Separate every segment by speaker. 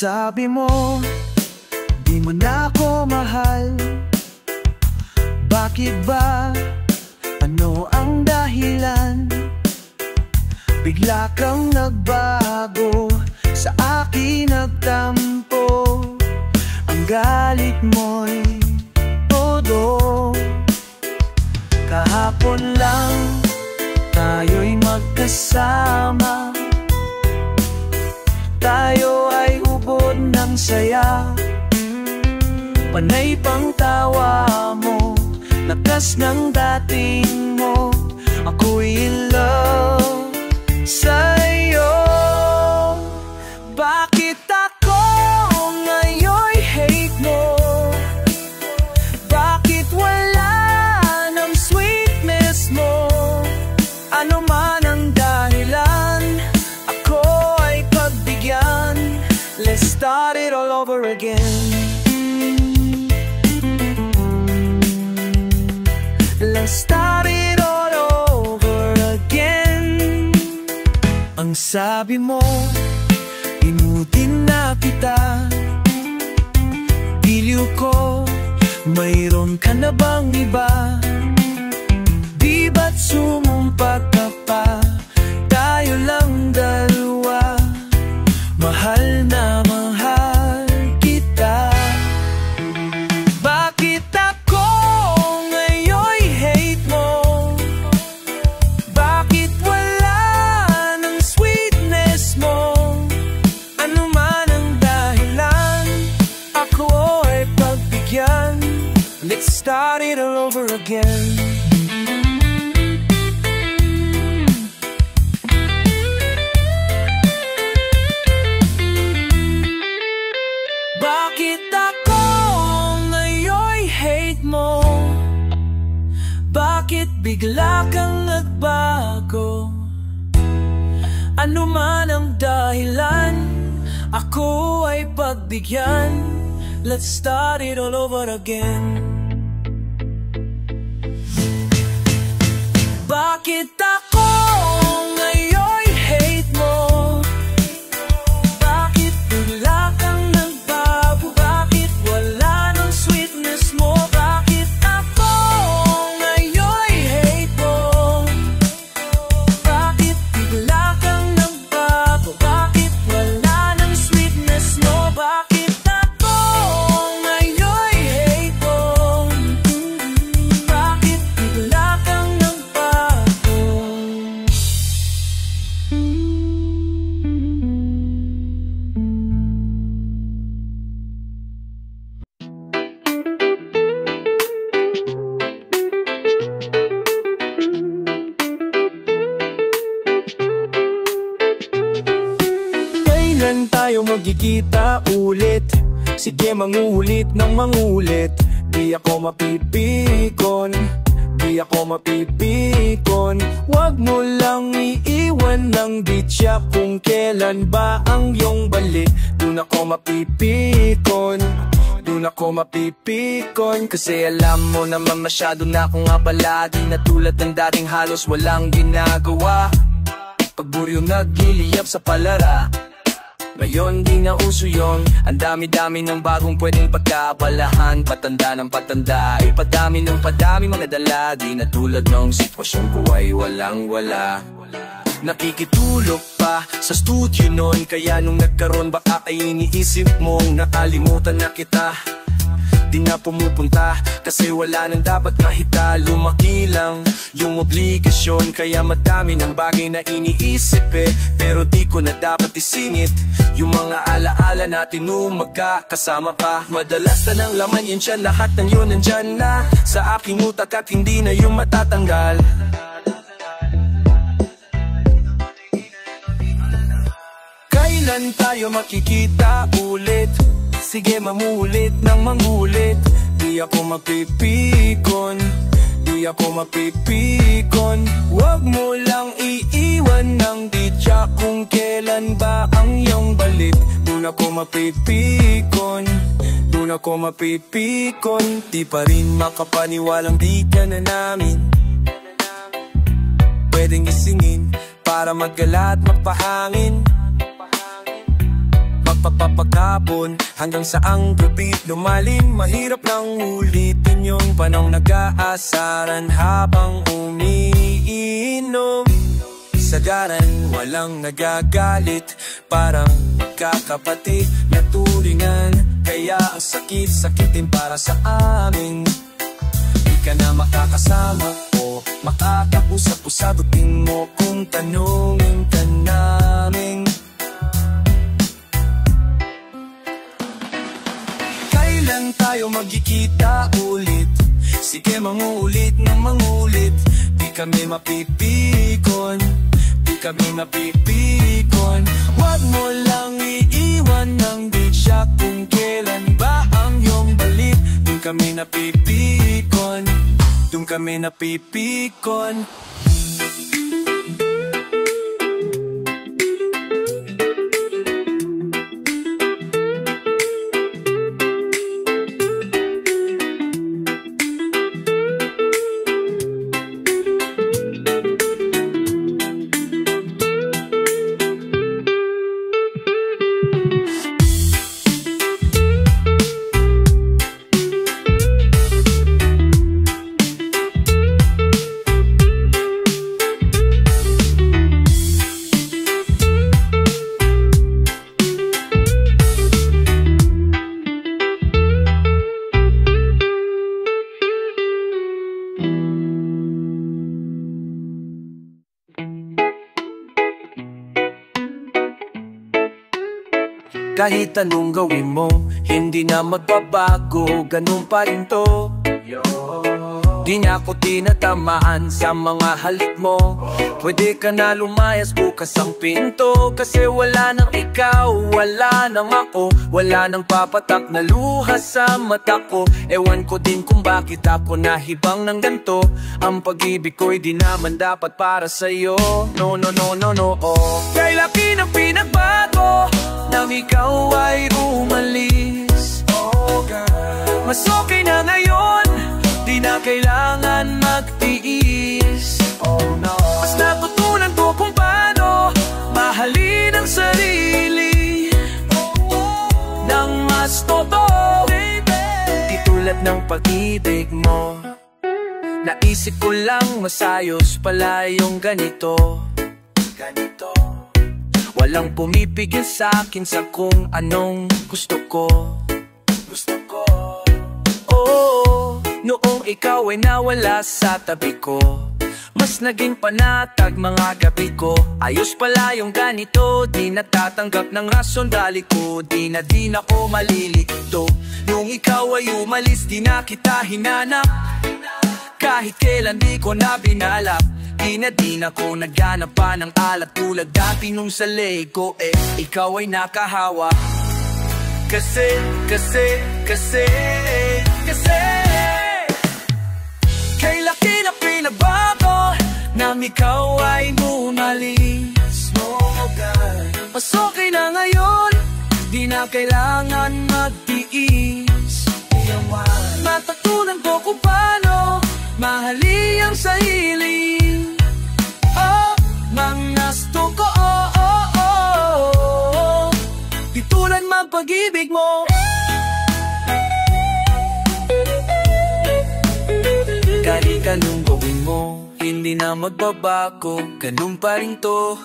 Speaker 1: sabi mo, di mo na ako mahal. Bakit ba? Ano ang dahilan? Bigla kang nagbago, sa akin nagtampo. Ang galit mo'y todo. Kahapon lang tayo'y magkasama, tayo ay ubod ng saya. Panay pang tawa mo, lakas ng dating mo. Ako'y in love sa'yo. Bakit ako ngayon'y hate mo? Bakit wala ng sweetness mo? Ano man ang dahilan, ako ay pagbigyan. Let's start it all over again. Let's start it all over again. Ang sabi mo, inutin na kita. Diliw ko, mayroon ka na bang iba? Di ba't sumumpa ka pa? Tayo lang dalawa, mahal na mahal kita. Bakit ako ngayon'y hate mo? Bakit wala ng sweetness mo? Ano man ang dahilan, ako ay pagbigyan. Let's start it all over again. Bakit ako ngayon'y hate mo? Bakit bigla kang nagbago? Ano man ang dahilan, ako ay pagbigyan. Let's start it all over again. Bakit ako ngayon'y hate mo? Bakit bigla kang nagbago? Bakit wala ng sweetness mo? Bakit ako ngayon'y hate mo? Bakit bigla kang nagbago? Bakit wala ng sweetness mo? Bakit ako ngayon'y hate mo? Bakit bigla kang nagbago? Kailan tayo magkikita ulit? Sige, mangulit ng mangulit. Di ako mapipikon, di ako mapipikon. Huwag mo lang iiwan ng ditya kung kailan ba ang iyong balik. Dun ako mapipikon, dun ako mapipikon. Kasi alam mo naman masyado na akong abala. Di na tulad ng dating halos walang ginagawa. Pagburyo nagliliyap sa palara. Ngayon di na uso yun. Ang dami-dami ng bagong pwedeng pagkabalahan. Patanda ng patanda, ipadami ng padami mga dala. Di na tulad ng sitwasyon ko ay walang-wala. Nakikitulog pa sa studio noon. Kaya nung nagkaroon baka ay iniisip mong nakalimutan na kita. Di na pumupunta kasi wala nang dapat mahita. Lumaki lang yung obligasyon, kaya madami ng bagay na iniisip pero di ko na dapat isingit yung mga alaala natin nung magkakasama pa. Madalas na ng laman yun siya, lahat ng yun nandyan na sa aking utak at hindi na yung matatanggal. Kailan tayo makikita ulit? Sige, mangulit ng mangulit. Di ako mapipikon, di ako mapipikon. Huwag mo lang iiwan ng ditya kung kailan ba ang iyong balik. Dun ako mapipikon, dun ako mapipikon. Di pa rin makapaniwalang di ka na namin pwedeng isingin para maggala at magpahangin. pagpapagapon hanggang sa ang gabi lumalim. Mahirap lang ulitin yung panong nag-aasaran habang umiinom. Sagaran walang nagagalit, parang kakapatid na turingan. Kaya ang sakit-sakitin para sa amin. Di ka na makakasama o makakapusap o sagutin mo kung tanungin ka namin. Kailan tayo magkikita ulit? Sige mangulit ng mangulit. Di kami mapipikon, di kami mapipikon. Huwag mo lang iiwan ng bigya kung kailan ba ang iyong balik. Dun kami napipikon, dun kami napipikon. Kahit anong gawin mo, hindi na magbabago, ganun pa rin to. Di niya ako tinatamaan sa mga halik mo. Pwede ka na lumayas, bukas ang pinto. Kasi wala nang ikaw, wala nang ako. Wala nang papatak na luha sa mata ko. Ewan ko din kung bakit ako nahibang ng ganto. Ang pag-ibig ko'y di naman dapat para sa'yo. No, no, no, no, no, oh. Kay laki ng pinagbago nang ikaw ay umalis. Oh God, mas okay na ngayon, di na kailangan magtiis. Oh no, mas natutunan ko kung paano mahalin ang sarili nang mas totoo. Di tulad ng pag-ibig mo. Naisip ko lang masayos pala yung ganito. Walang pumipigil sa'kin sa kung anong gusto ko. Oh, noong ikaw ay nawala sa tabi ko, mas naging panatag mga gabi ko. Ayos pala yung ganito, di natatanggap ng rason dali ko. Di na ako malilito. Nung ikaw ay umalis, di na kita hinanap. Kahit kailan di ko na binalak. Di na ko naghanap pa ng alat tulad dati nung sa Lego. Ikaw ay nakahawa. Kasi kay laki na pinabago nang ikaw ay umalis. Oh God, mas okay na ngayon, di na kailangan magtiis. Matutunan ko kung paano mahalin ang sarili. Oh, mangasto ko, di tulad magpag-ibig mo. Kahit anong gawin mo, hindi na magbabago, ganun pa rin to.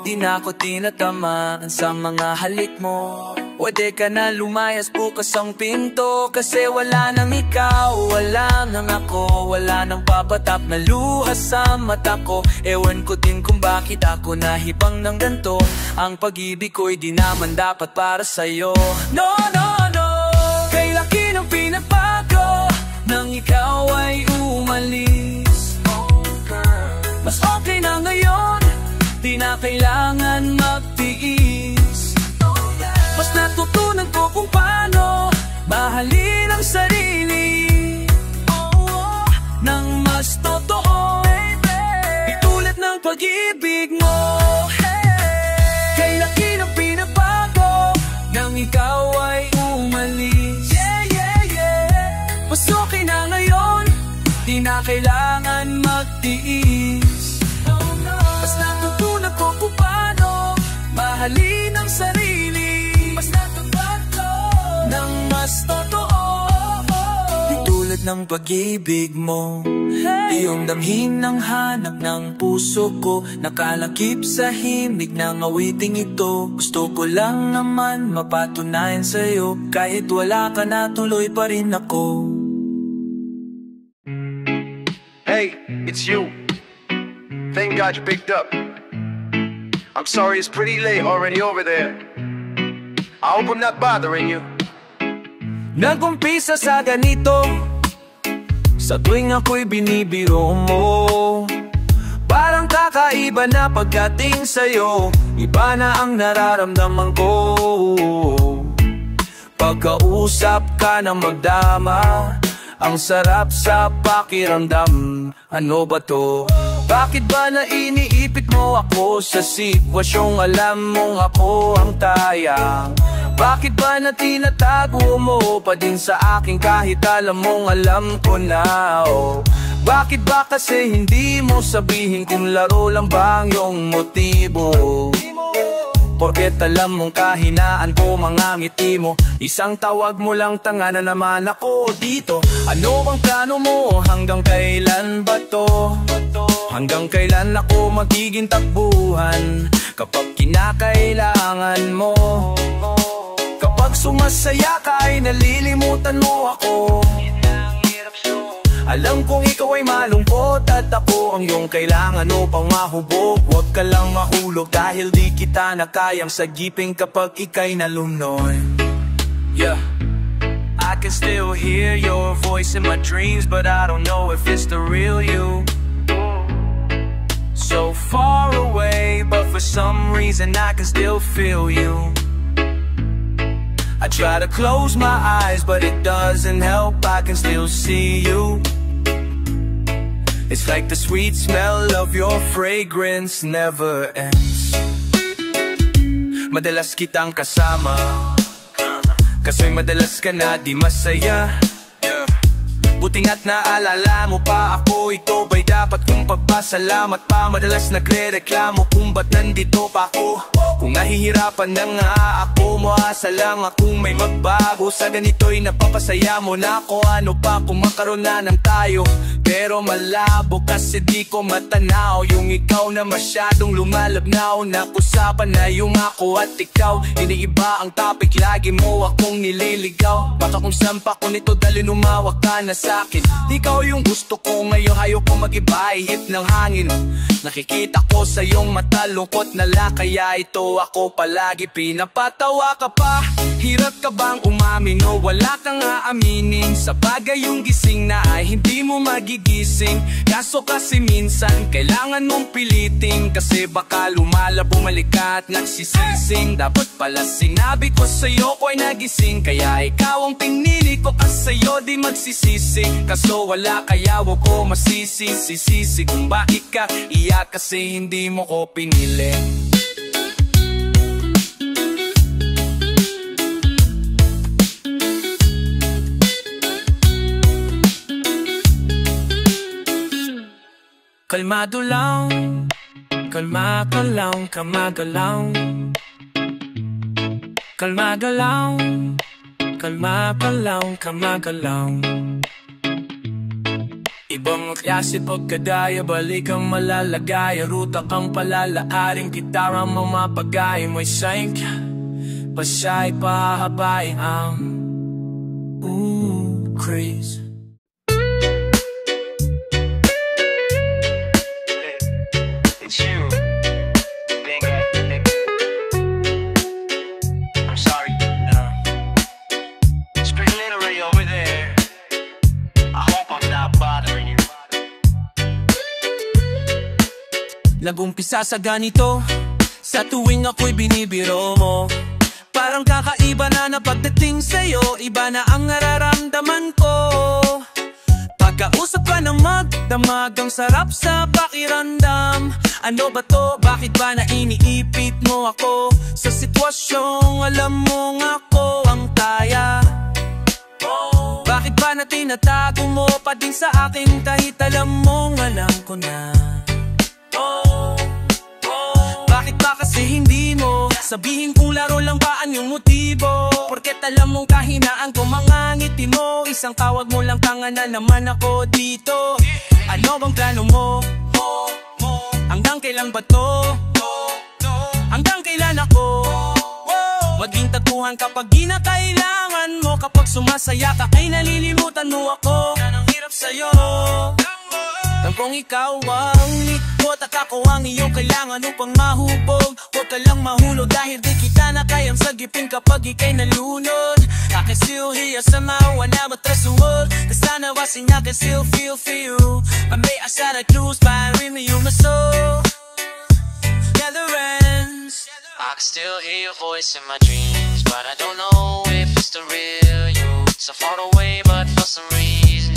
Speaker 1: Di na ako tinatamaan sa mga halik mo. Pwede ka na lumayas, bukas ang pinto. Kasi wala nang ikaw, wala nang ako. Wala nang papatap na luha sa mata ko. Ewan ko din kung bakit ako nahibang ng ganto. Ang pag-ibig ko'y di naman dapat para sa'yo. No, no, no. Kay laki ng pinagbago nang ikaw ay umalis. Mas okay na ngayon, di na kailangan magtiis. Mas natutunan ko kung paano mahalin ang sarili nang mas totoo. Itulad ng pag-ibig mo. Kay laki ng pinabago nang ikaw ay umalis. Mas okay na ngayon, di na kailangan magtiis. Mas natutunan ko kung paano mahalin ang sarili, mas natupad ko ng mas totoo. Di tulad ng pag-ibig mo, iyong damhin ng hanap ng puso ko, nakalakip sa himig ng awiting ito. Gusto ko lang naman mapatunayan sa'yo, kahit wala ka na tuloy pa rin ako.
Speaker 2: Hey, it's you. Thank God you picked up. I'm sorry it's pretty late already over there. I hope I'm not bothering you.
Speaker 1: Nag-umpisa sa ganito, sa tuwing ako'y binibiro mo. Parang kakaiba na pagdating sa'yo, iba na ang nararamdaman ko. Pagkausap ka na magdama, ang sarap sa pakiramdam. Ano ba to? Bakit ba na iniipit mo ako sa sitwasyong alam mong ako ang taya? Bakit ba na tinatago mo pa din sa akin kahit alam mong alam ko na? Oh, bakit ba kasi hindi mo sabihin kung laro lang ba ang iyong motibo? Porket alam mong kahinaan ko mga ngiti mo, isang tawag mo lang tanga na naman ako dito. Ano bang plano mo? Hanggang kailan ba to? Hanggang kailan ako magiging takbuhan kapag kinakailangan mo? Kapag sumasaya ka ay nalilimutan mo ako. Alam kong ikaw ay malungkot at ako ang iyong kailangan upang mahubog. Huwag ka lang mahulog dahil di kita na kayang sagipin kapag ika'y nalunoy. Yeah, I can still hear your voice in my dreams, but I don't know if it's the real you. So far away, but for some reason I can still feel you. I try to close my eyes, but it doesn't help, I can still see you. It's like the sweet smell of your fragrance never ends. Madalas kitang kasama, kaso'y madalas ka na di masaya. Buti nga't naalala mo pa ako, ito ba'y dapat kong pagpasalamat pa? Madalas nagre-reklamo kung ba't nandito pa ako. Kung nahihirapan na nga ako, maasa lang akong may magbago. Sa ganito'y napapasaya mo na ako, ano pa kung makaroon na ng tayo? Pero malabo kasi di ko matanaw yung ikaw na masyadong lumalabnaw. Nakusapan na yung ako at ikaw, iniiba ang topic, lagi mo akong nililigaw. Baka kung saan pa ko nito dali lumawak ka na sa'kin. Di ikaw yung gusto ko ngayon, hayo ko mag-iba, ihip ng hangin. Nakikita ko sa iyong mata, lungkot na la, kaya ito ako palagi pinapatawa ka pa. Hirap ka bang umamin o wala kang aaminin? Sa bagay yung gising na ay hindi mo magigising. Kaso kasi minsan kailangan mong piliting, kasi baka lumala bumalik ka at nagsisising. Dapat pala sinabi ko sa'yo ko ay nagising, kaya ikaw ang pinili ko kasi sa'yo di magsisisi. Kaso wala kaya wag ko masisisi kung bakit ka iyak, kasi hindi mo ko pinili. Kalmado lang, kalma ka lang, kamagalaw. Kalmado lang, kalma ka lang, kamagalaw. Ibang klase pagkadaya, balik ang malalagay, ruta kang palalaaring, gitara mamapagay, may sign ka, pasya'y pahabain ang craze.
Speaker 2: It's you. I'm sorry. It's pretty late already over there. I hope I'm not bothering you.
Speaker 1: Nag-umpisa sa ganito, sa tuwing ako'y binibiro mo. Parang kakaiba na pagdating sa'yo, iba na ang nararamdaman ko. Pagkausap ka ng magdamag, ang sarap sa pakiramdam. Ano ba to? Bakit ba na iniipit mo ako? Sa sitwasyong alam mong ako ang taya. Bakit ba na tinatago mo pa din sa akin kahit alam mong alam ko na? Bakit ba kasi hindi mo sabihin kung laro lang ba ang iyong motibo? Porket alam mong kahinaan ko mga ngiti mo, isang tawag mo lang tanga na naman ako dito. Ano bang plano mo? Hanggang kailan ba to? Hanggang kailan ako maging tagpuan kapag ginakailangan mo? Kapag sumasaya ka ay nalilimutan mo ako. Yan ang hirap sa'yo. Kung ikaw ang likot at ako ang iyong kailangan upang mahubog, huwag ka lang mahulog dahil di kita na kayang sagipin kapag ika'y nalunod. I can still hear you somehow, I never trust the world. Cause I know I can still feel for you. But may I sana choose by rin yung soul never ends.
Speaker 3: I can still hear your voice in my dreams, but I don't know if it's the real you. So far away, but for some reason,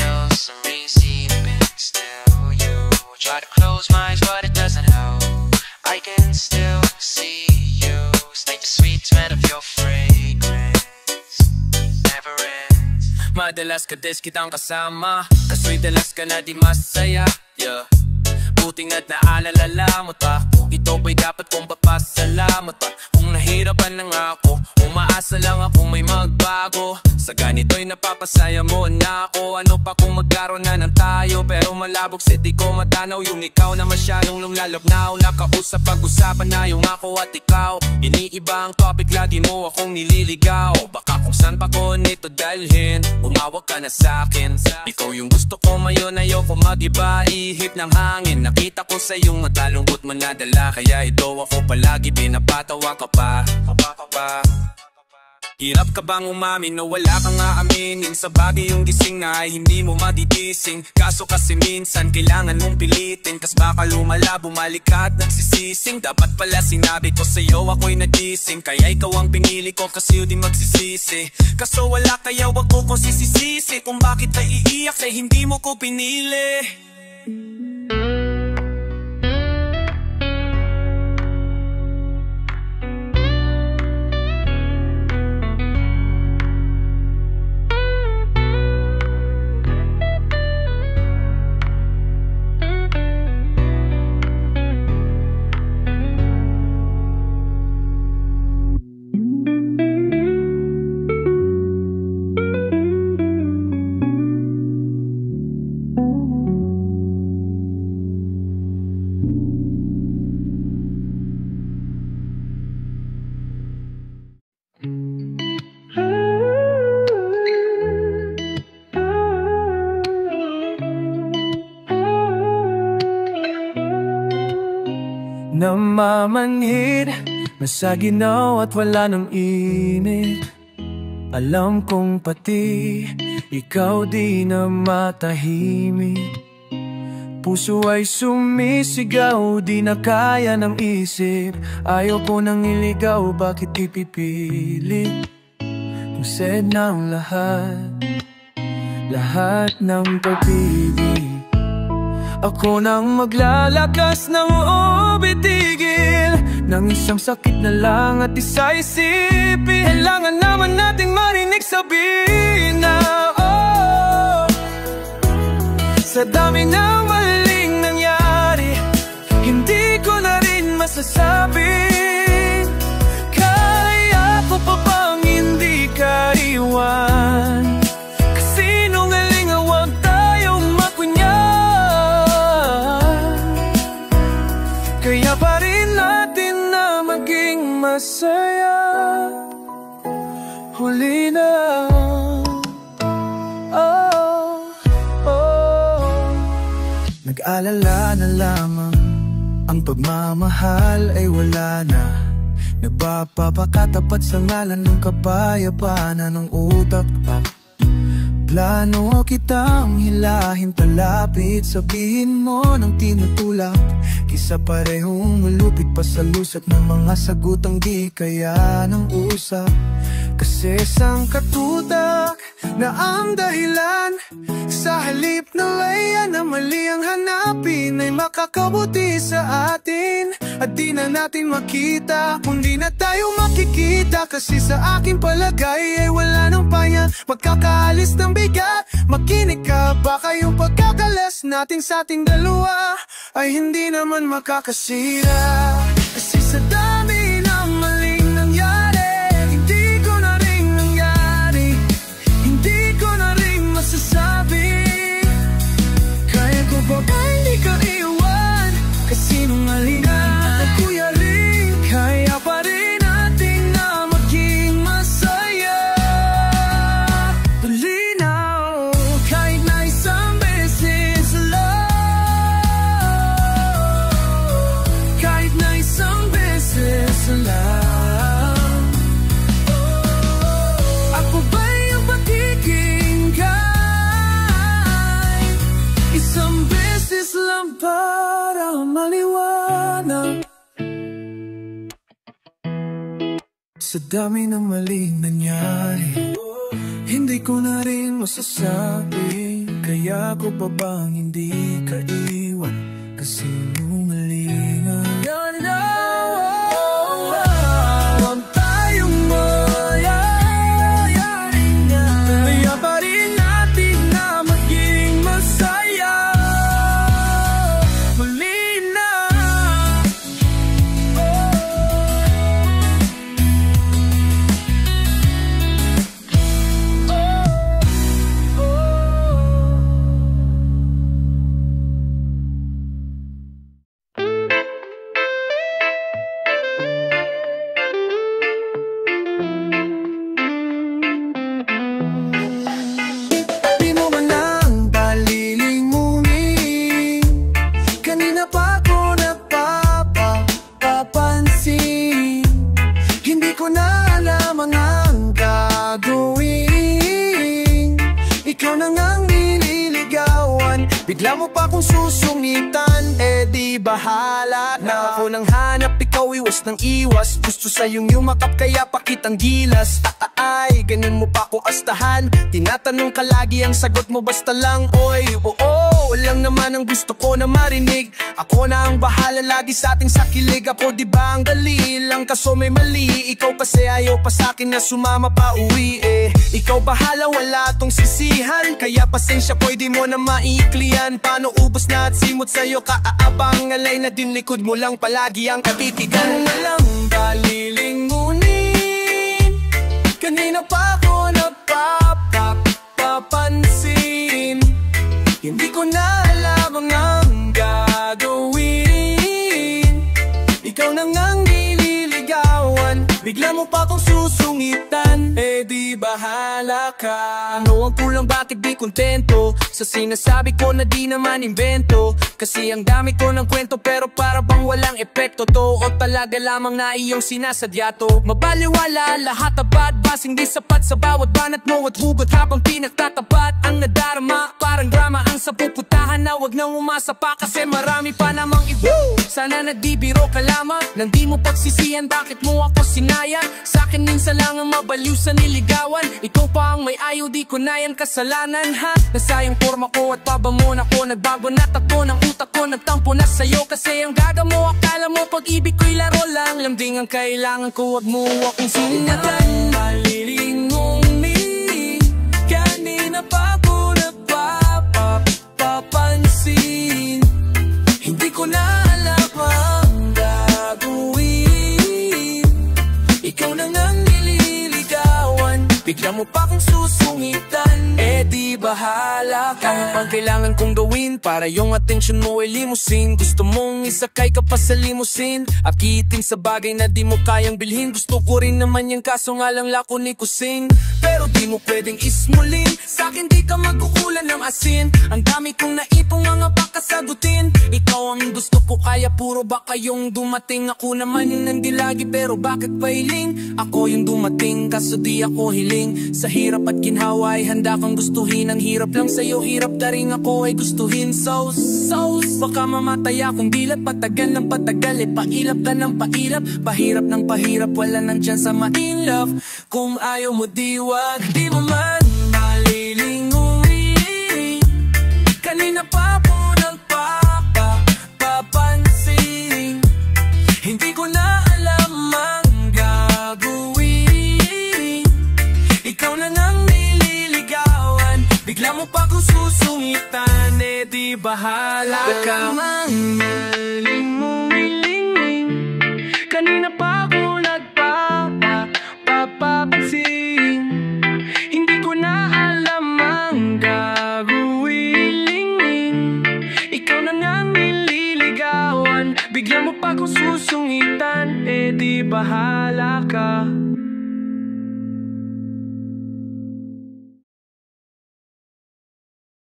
Speaker 3: see the big still you. Try to close my eyes, but it doesn't help. I can still see you. Stay the sweet smell of your fragrance never ends.
Speaker 1: Madalas ka des kitang kasama, kaso'y dalas ka na di masaya, yeah. Buting at naalala mo ta, ito ba'y dapat kong papasalamat pa? Kung nahirapan lang ako, umaasa lang akong may magbago. Sa ganito'y napapasaya mo na ako. Ano pa kung magkaroon na ng tayo, pero malabog sa di ko matanaw. Yung ikaw na masyadong lumalabnaw, nakausap pag-usapan na yung ako at ikaw. Iniiba ang topic, lagi mo akong nililigaw. Baka kung saan pa ko nito dalhin, umawag ka na sa'kin. Ikaw yung gusto ko ngayon, ayoko mag-iba, ihip ng hangin. Nakita ko sa iyong matalungkot mo na dala, kaya ito ako palagi pinapatawa ka pa. Hirap ka bang umamin na wala kang aaminin? Sa bagay yung gising na ay hindi mo madigising. Kaso kasi minsan kailangan mong pilitin, kas baka lumala, bumalik ka at nagsisising. Dapat pala sinabi ko sa'yo ako'y nagising, kaya ikaw ang pinili ko kasi di magsisisi. Kaso wala kaya wag ko ko sisisisi kung bakit ay iiyak sa hindi mo ko pinili. Namamanhid, nasa ginaw at wala ng init. Alam kong pati ikaw di na matahimik. Puso ay sumisigaw, di na kaya ng isip. Ayaw ko nang iligaw, bakit ipipilit? Kung said na ang lahat ng pag-ibig. Ako nang maglalakas ng bitigil ng isang sakit na lang at isa-isipin. Kailangan naman nating marinig sabihin na sa dami ng maling nangyari, hindi ko na rin masasabing kaya ko pa bang hindi ka iwan. Kaya pa rin natin na maging masaya. Huli na. Nag-alala na lamang, ang pagmamahal ay wala na. Nagpapakatapat sa ngalan ng kapayapaan ng utak pa. Plano kitang hilahin palapit, sabihin mo ng tinutulak. Kisa parehong malupit pa sa lusat ng mga sagutang di kaya ng usap. Kasi isang katutak na ang dahilan, sa halip na layan na mali ang hanapin, ay makakabuti sa atin. At di na natin makita kung di na tayo makikita. Kasi sa aking palagay ay wala nang paya, magkakaalis ng bigat. Makinig ka, baka yung pagkakalas natin sa ating dalawa ay hindi naman makakasira. Kasi Sa dami ng maling nangyari, hindi ko na rin nangyari, hindi ko na rin masasabi. Kaya ko ba hindi ka iwan? Kasinungalingan at kuya rin, kaya pa rin natin na maging masaya. Tuloy na kahit na isang beses lang, kahit na isang beses lang. Ako ba'y ang patiging kahit isang beses lang para maliwanag? Sa dami ng maling nangyari, hindi ko na rin masasabi. Kaya ko pa bang hindi ka iwan? Kasinungalingan. Huwag tayong mayayari na, kaya pa rin natin na maging masaya. Muli na. Di mo man lang palilimunin, kanina pa ako napapansin. Hindi ko na alam ang gagawin, ikaw na ngang nililigawan. Bigla mo pa kung susungitan, di bahala na. Ako nang hanap, ikaw iwas ng iwas. Gusto sa'yong yumakap kaya pakitang gilas. Ay, ganun mo pa ko astahan. Tinatanong ka lagi, ang sagot mo basta lang oy, oo, lang naman ang gusto ko na marinig. Ako na ang bahala lagi sa ating sakilig. Ako di ba ang dali lang, kaso may mali. Ikaw kasi ayaw pa sa'kin na sumama pa uwi Ikaw bahala, wala tong sisihan. Kaya pasensya ko, di mo na maiiklian. Paano ubos na at simot sa'yo kaaabang? Alay na din likod mo lang palagi ang katitigan. Walang palilingunin, kanina pa ako napapansin. Hindi ko na alam ang gagawin, ikaw na ngang nililigawan. Bigla mo pa kong susungitan, di bahala ka. Ano ang kulang, bakit di kontento sa sinasabi ko na di naman invento? Kasi ang dami ko ng kwento pero para bang walang epekto to, o talaga lamang na iyong sinasadya to. Mabaliwala lahat na bad basing di sapat sa bawat banat mo at hugot habang pinagtatapat ang nadarama. Parang drama ang sa puputahan na wag nang umasa pa kasi marami pa namang iba. Sana nagbibiro ka lamang nang di mo pagsisiyan bakit mo ako sinayang. Sa'kin minsan lang ang mabaliw sa niligawan. Ikaw pa ang may ayaw, di ko na yan kasalanan ha. Nasayang forma ko at pabamon ako. Nagbago na takbo ng utak ko, nagtampo na sa'yo. Kasi ang gaga mo, akala mo pag-ibig ko'y laro lang. Lambing ang kailangan ko, wag mo akong sinatan. Malilingunin, kanina pa ako nagpapansin. Hindi ko na alam ang gagawin, ikaw na ngang nililigawan. Bigla mo pa kong susungitan, di bahala ka. Ang pang kailangan kong gawin para yung atensyon mo ay limusin. Gusto mong isakay ka pa sa limusin, akitin sa bagay na di mo kayang bilhin. Gusto ko rin naman yung kaso nga lang lako ni kusing. Pero di mo pwedeng ismulin, sa'kin di ka magkukulan ng asin. Ang dami kong naipong mga pakasagutin. Ikaw ang gusto ko kaya puro baka yung dumating. Ako naman yung nandilagi pero bakit pailing? Ako yung dumating kaso di ako hiling. Sa hirap at ginhawa ay handa kang gustuhin. Ang hirap lang sa'yo, hirap na rin ako ay gustuhin. So, baka mamatay akong dilat. Patagal ng patagal, pailap ka ng pailap. Pahirap ng pahirap, wala nang chance sa ma-in love. Kung ayaw mo diwag, di mo man malilingunin. Kanina pa po nagpapansin. Hindi ko na alam ang gagawin, ikaw na nang nililigawan. Bigla mo pa kung susungitan, di bahala ka. Kanina Ayaw mo pa kung susungitan, eh di bahala ka.